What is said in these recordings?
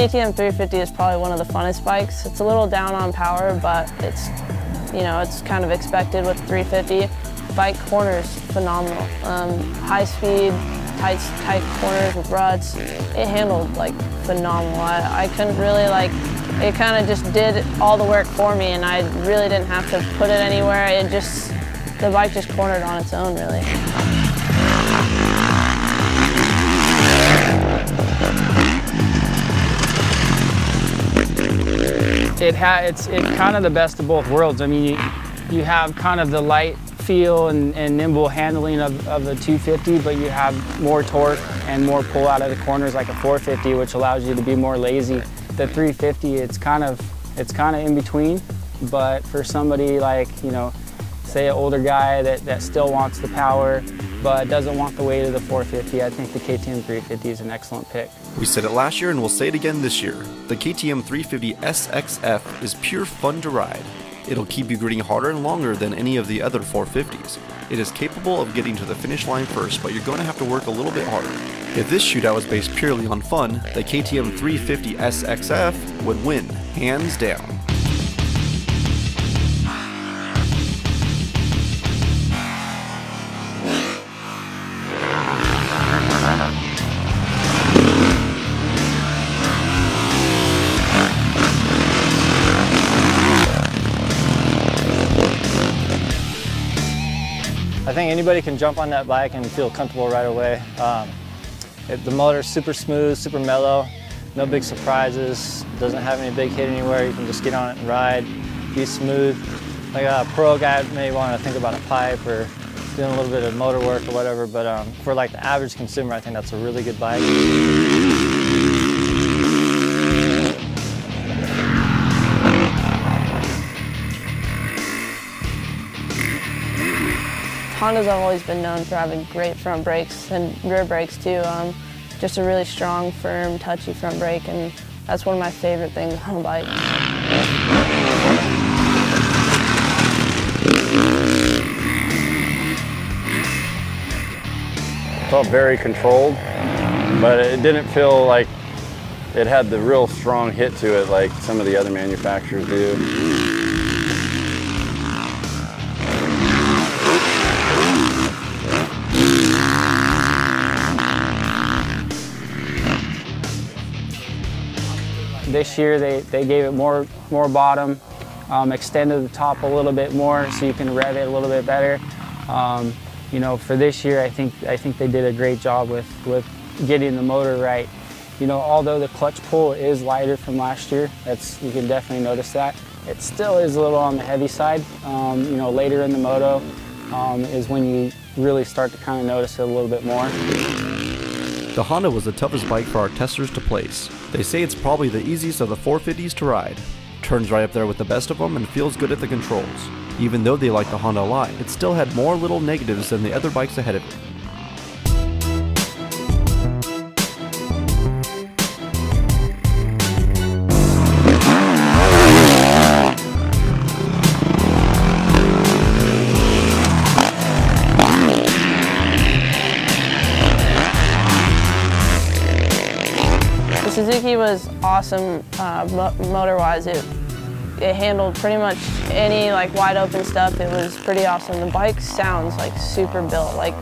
KTM 350 is probably one of the funnest bikes. It's a little down on power, but it's, you know, it's kind of expected with 350. Bike corners, phenomenal. High speed, tight corners with ruts. It handled like phenomenal. I couldn't really like, it kind of just did all the work for me, and I really didn't have to put it anywhere. It just, the bike just cornered on its own, really. It's kind of the best of both worlds. I mean, you have kind of the light feel and nimble handling of the 250, but you have more torque and more pull out of the corners like a 450, which allows you to be more lazy. The 350, it's kind of in between, but for somebody like, you know, say an older guy that still wants the power but doesn't want the weight of the 450, I think the KTM 350 is an excellent pick. We said it last year and we'll say it again this year. The KTM 350 SXF is pure fun to ride. It'll keep you gritting harder and longer than any of the other 450s. It is capable of getting to the finish line first, but you're going to have to work a little bit harder. If this shootout was based purely on fun, the KTM 350 SXF would win, hands down. I think anybody can jump on that bike and feel comfortable right away. The motor's super smooth, super mellow, no big surprises, doesn't have any big hit anywhere. You can just get on it and ride, be smooth. Like a pro guy may want to think about a pipe or doing a little bit of motor work or whatever, but for like the average consumer, I think that's a really good bike. Hondas have always been known for having great front brakes and rear brakes too. Just a really strong, firm, touchy front brake, and that's one of my favorite things on a bike. It felt very controlled, but it didn't feel like it had the real strong hit to it like some of the other manufacturers do. This year they gave it more bottom, extended the top a little bit more so you can rev it a little bit better. You know, for this year I think they did a great job with getting the motor right. You know, although the clutch pull is lighter from last year, you can definitely notice that. It still is a little on the heavy side. You know, later in the moto is when you really start to kind of notice it a little bit more. The Honda was the toughest bike for our testers to place. They say it's probably the easiest of the 450s to ride. Turns right up there with the best of them and feels good at the controls. Even though they like the Honda a lot, it still had more little negatives than the other bikes ahead of it. Suzuki was awesome motor-wise. It handled pretty much any like wide open stuff. It was pretty awesome. The bike sounds like super built. Like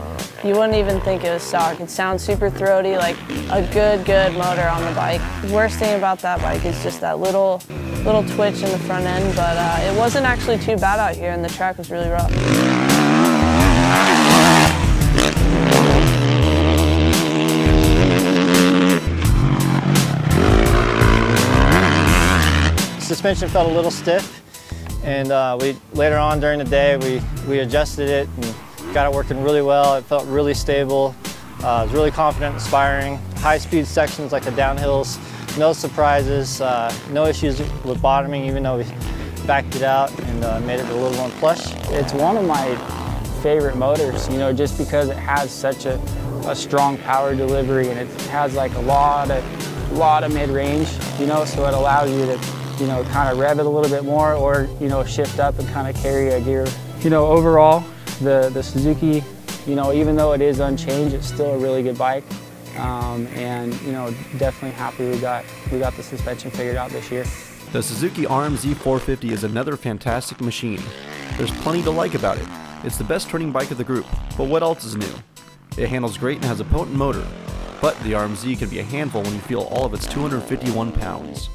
you wouldn't even think it was stock. It sounds super throaty, like a good motor on the bike. The worst thing about that bike is just that little twitch in the front end, but it wasn't actually too bad out here, and the track was really rough. Suspension felt a little stiff, and later on during the day we adjusted it and got it working really well. It felt really stable. I was really confident, inspiring. High-speed sections like the downhills, no surprises, no issues with bottoming, even though we backed it out and made it a little more plush. It's one of my favorite motors, you know, just because it has such a strong power delivery, and it has like a lot of mid-range, you know, so it allows you to, you know, kind of rev it a little bit more, or, you know, shift up and kind of carry a gear. You know, overall, the Suzuki, you know, even though it is unchanged, it's still a really good bike. and you know, definitely happy we got the suspension figured out this year. The Suzuki RMZ 450 is another fantastic machine. There's plenty to like about it. It's the best touring bike of the group, but what else is new? It handles great and has a potent motor, but the RMZ can be a handful when you feel all of its 251 pounds.